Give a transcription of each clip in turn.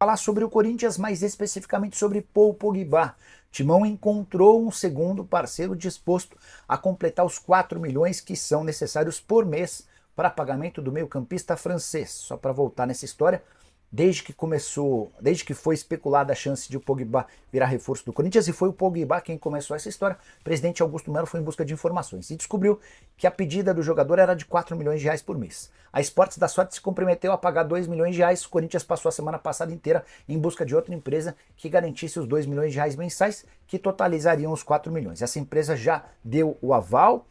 Falar sobre o Corinthians, mais especificamente sobre Paul Pogba. Timão encontrou um segundo parceiro disposto a completar os 4 milhões que são necessários por mês para pagamento do meio-campista francês. Só para voltar nessa história, desde que foi especulada a chance de o Pogba virar reforço do Corinthians, e foi o Pogba quem começou essa história, o presidente Augusto Melo foi em busca de informações e descobriu que a pedida do jogador era de 4 milhões de reais por mês. A Esportes da Sorte se comprometeu a pagar 2 milhões de reais, o Corinthians passou a semana passada inteira em busca de outra empresa que garantisse os 2 milhões de reais mensais, que totalizariam os 4 milhões. Essa empresa já deu o aval.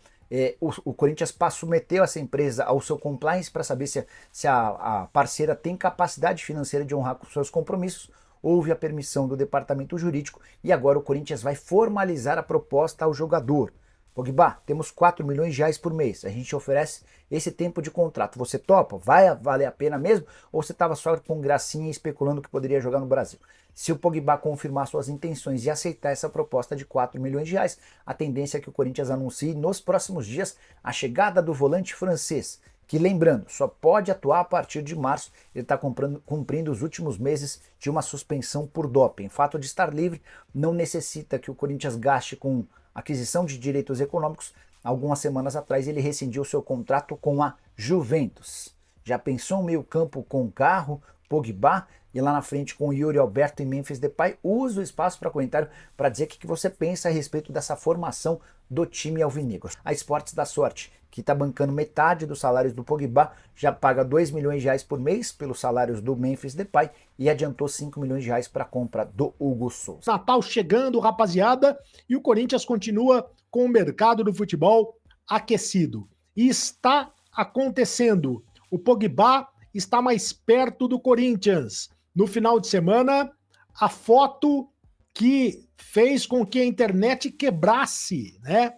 O Corinthians submeteu essa empresa ao seu compliance para saber se a parceira tem capacidade financeira de honrar com seus compromissos. Houve a permissão do departamento jurídico e agora o Corinthians vai formalizar a proposta ao jogador. Pogba, temos 4 milhões de reais por mês, a gente oferece esse tempo de contrato. Você topa? Vai valer a pena mesmo? Ou você estava só com gracinha especulando que poderia jogar no Brasil? Se o Pogba confirmar suas intenções e aceitar essa proposta de 4 milhões de reais, a tendência é que o Corinthians anuncie nos próximos dias a chegada do volante francês, que, lembrando, só pode atuar a partir de março. Ele está cumprindo os últimos meses de uma suspensão por doping. O fato de estar livre não necessita que o Corinthians gaste com aquisição de direitos econômicos. Algumas semanas atrás ele rescindiu seu contrato com a Juventus. Já pensou um meio-campo com Carro, Pogba e lá na frente com Yuri Alberto e Memphis Depay? Use o espaço para comentário para dizer o que você pensa a respeito dessa formação do time alvinegro. A Esportes da Sorte, que está bancando metade dos salários do Pogba, já paga 2 milhões de reais por mês pelos salários do Memphis Depay e adiantou 5 milhões de reais para a compra do Hugo Souza. Natal chegando, rapaziada, e o Corinthians continua com o mercado do futebol aquecido. E está acontecendo. O Pogba está mais perto do Corinthians. No final de semana, a foto que fez com que a internet quebrasse, né?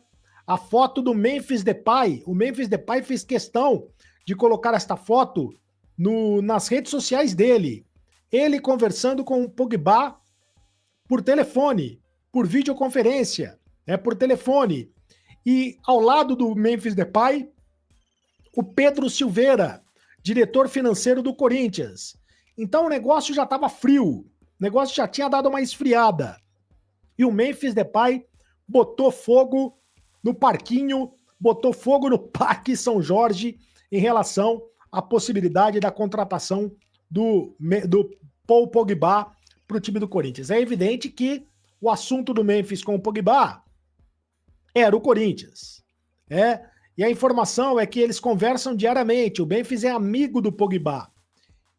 A foto do Memphis Depay. O Memphis Depay fez questão de colocar esta foto nas redes sociais dele. Ele conversando com o Pogba por telefone, por videoconferência, por telefone. E ao lado do Memphis Depay, o Pedro Silveira, diretor financeiro do Corinthians. Então o negócio já estava frio, o negócio já tinha dado uma esfriada. E o Memphis Depay botou fogo no parquinho, botou fogo no Parque São Jorge em relação à possibilidade da contratação do Paul Pogba para o time do Corinthians. É evidente que o assunto do Memphis com o Pogba era o Corinthians. E a informação é que eles conversam diariamente. O Memphis é amigo do Pogba.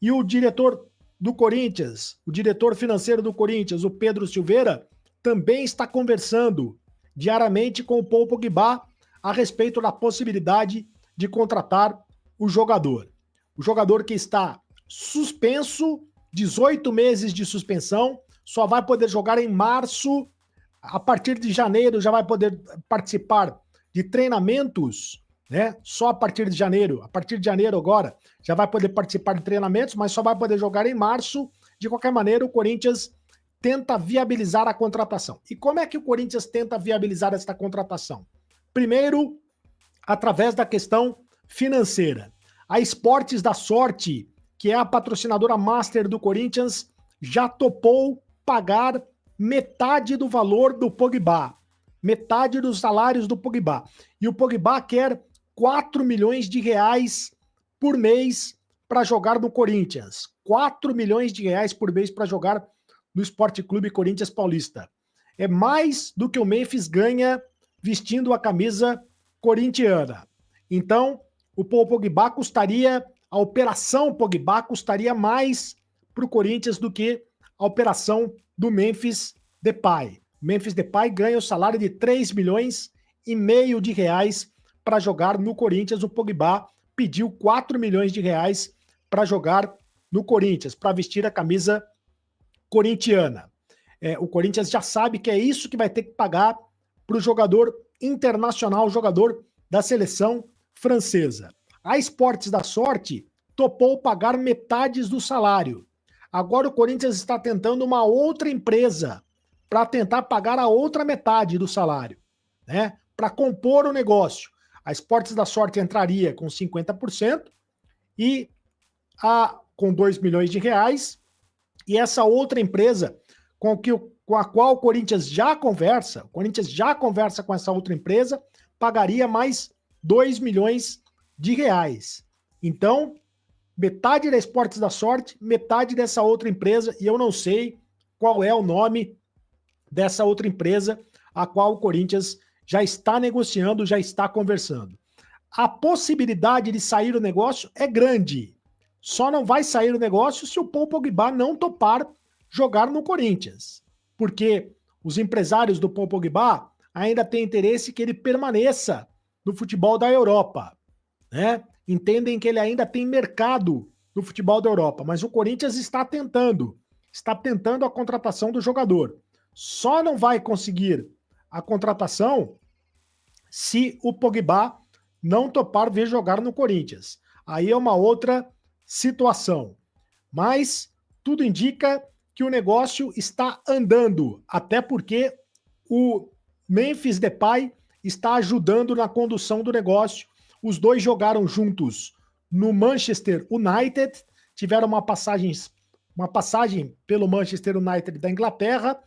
E o diretor do Corinthians, o diretor financeiro do Corinthians, o Pedro Silveira, também está conversando diariamente com o Paul Pogba a respeito da possibilidade de contratar o jogador. O jogador que está suspenso, 18 meses de suspensão, só vai poder jogar em março. A partir de janeiro já vai poder participar de treinamentos, né? Só a partir de janeiro. A partir de janeiro agora já vai poder participar de treinamentos, mas só vai poder jogar em março. De qualquer maneira, o Corinthians tenta viabilizar a contratação. E como é que o Corinthians tenta viabilizar esta contratação? Primeiro, através da questão financeira. A Esportes da Sorte, que é a patrocinadora master do Corinthians, já topou pagar metade do valor do Pogba, metade dos salários do Pogba. E o Pogba quer 4 milhões de reais por mês para jogar no Corinthians. 4 milhões de reais por mês para jogar no Esporte Clube Corinthians Paulista. É mais do que o Memphis ganha vestindo a camisa corintiana. Então, o Paul Pogba a operação Pogba custaria mais para o Corinthians do que a operação do Memphis Depay. Memphis Depay ganha o salário de 3 milhões e meio de reais para jogar no Corinthians. O Pogba pediu 4 milhões de reais para jogar no Corinthians, para vestir a camisa corintiana. O Corinthians já sabe que é isso que vai ter que pagar para o jogador internacional, jogador da seleção francesa. A Esportes da Sorte topou pagar metades do salário. Agora o Corinthians está tentando uma outra empresa para tentar pagar a outra metade do salário, né? Para compor o negócio. A Esportes da Sorte entraria com 50% e com 2 milhões de reais, E essa outra empresa com a qual o Corinthians já conversa com essa outra empresa, pagaria mais 2 milhões de reais. Então, metade da Esportes da Sorte, metade dessa outra empresa, e eu não sei qual é o nome dessa outra empresa a qual o Corinthians já está negociando, já está conversando. A possibilidade de sair o negócio é grande. Só não vai sair o negócio se o Paul Pogba não topar jogar no Corinthians. Porque os empresários do Paul Pogba ainda têm interesse que ele permaneça no futebol da Europa, né? Entendem que ele ainda tem mercado no futebol da Europa, mas o Corinthians está tentando a contratação do jogador. Só não vai conseguir a contratação se o Pogba não topar vir jogar no Corinthians. Aí é uma outra situação. Mas tudo indica que o negócio está andando, até porque o Memphis Depay está ajudando na condução do negócio. Os dois jogaram juntos no Manchester United, tiveram uma passagem pelo Manchester United da Inglaterra,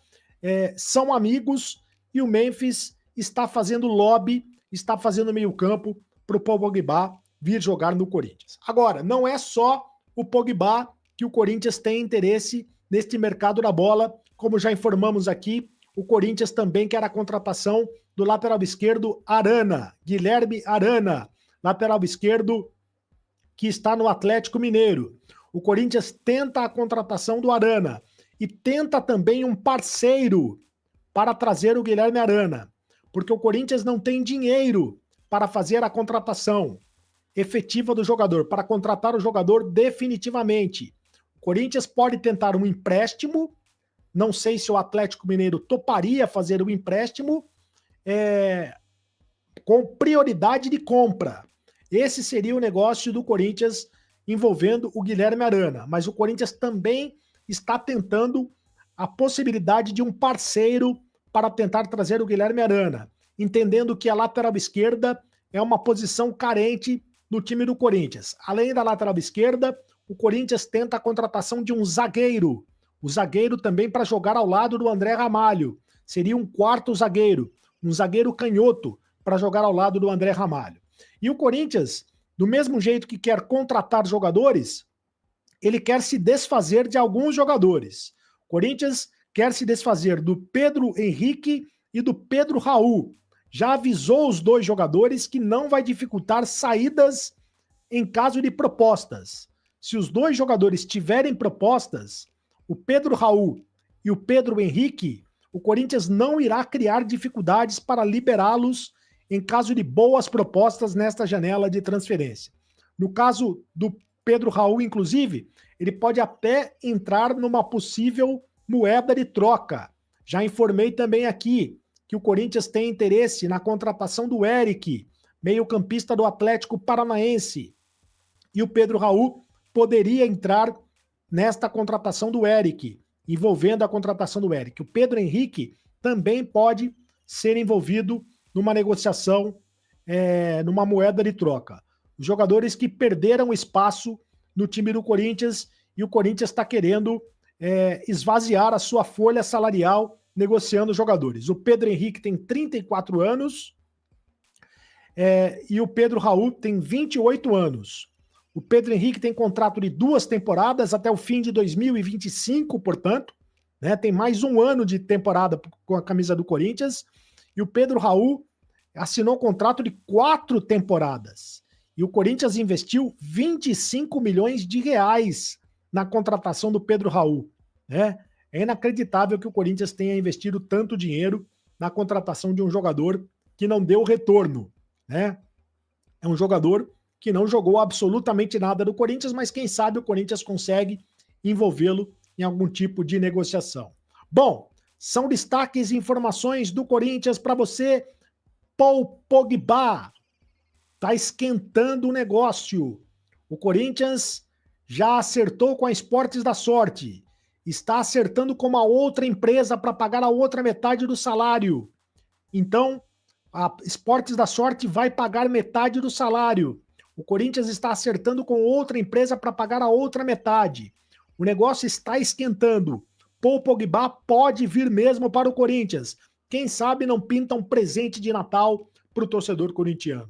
são amigos e o Memphis está fazendo lobby, está fazendo meio campo para o Paul Pogba vir jogar no Corinthians. Agora, não é só o Pogba que o Corinthians tem interesse neste mercado da bola, como já informamos aqui, o Corinthians também quer a contratação do lateral esquerdo Arana, Guilherme Arana, lateral esquerdo que está no Atlético Mineiro. O Corinthians tenta a contratação do Arana e tenta também um parceiro para trazer o Guilherme Arana, porque o Corinthians não tem dinheiro para fazer a contratação efetiva do jogador, para contratar o jogador definitivamente. O Corinthians pode tentar um empréstimo, não sei se o Atlético Mineiro toparia fazer o empréstimo com prioridade de compra. Esse seria o negócio do Corinthians envolvendo o Guilherme Arana, mas o Corinthians também está tentando a possibilidade de um parceiro para tentar trazer o Guilherme Arana, entendendo que a lateral esquerda é uma posição carente no time do Corinthians. Além da lateral esquerda, o Corinthians tenta a contratação de um zagueiro. O zagueiro também para jogar ao lado do André Ramalho. Seria um quarto zagueiro, um zagueiro canhoto para jogar ao lado do André Ramalho. E o Corinthians, do mesmo jeito que quer contratar jogadores, ele quer se desfazer de alguns jogadores. O Corinthians quer se desfazer do Pedro Henrique e do Pedro Raul. Já avisou os dois jogadores que não vai dificultar saídas em caso de propostas. Se os dois jogadores tiverem propostas, o Pedro Raul e o Pedro Henrique, o Corinthians não irá criar dificuldades para liberá-los em caso de boas propostas nesta janela de transferência. No caso do Pedro Raul, inclusive, ele pode até entrar numa possível moeda de troca. Já informei também aqui que o Corinthians tem interesse na contratação do Eric, meio-campista do Atlético Paranaense. E o Pedro Raul poderia entrar nesta contratação do Eric, envolvendo a contratação do Eric. O Pedro Henrique também pode ser envolvido numa negociação, numa moeda de troca. Os jogadores que perderam espaço no time do Corinthians e o Corinthians está querendo esvaziar a sua folha salarial negociando jogadores. O Pedro Henrique tem 34 anos e o Pedro Raul tem 28 anos. O Pedro Henrique tem contrato de 2 temporadas até o fim de 2025, portanto, né, tem mais um ano de temporada com a camisa do Corinthians. E o Pedro Raul assinou um contrato de 4 temporadas. E o Corinthians investiu 25 milhões de reais na contratação do Pedro Raul. Né? É inacreditável que o Corinthians tenha investido tanto dinheiro na contratação de um jogador que não deu retorno. Né? É um jogador que não jogou absolutamente nada do Corinthians, mas quem sabe o Corinthians consegue envolvê-lo em algum tipo de negociação. Bom, são destaques e informações do Corinthians para você. Paul Pogba está esquentando o negócio. O Corinthians já acertou com a Esportes da Sorte. Está acertando com uma outra empresa para pagar a outra metade do salário. Então, a Esportes da Sorte vai pagar metade do salário. O Corinthians está acertando com outra empresa para pagar a outra metade. O negócio está esquentando. Paul Pogba pode vir mesmo para o Corinthians. Quem sabe não pinta um presente de Natal para o torcedor corintiano.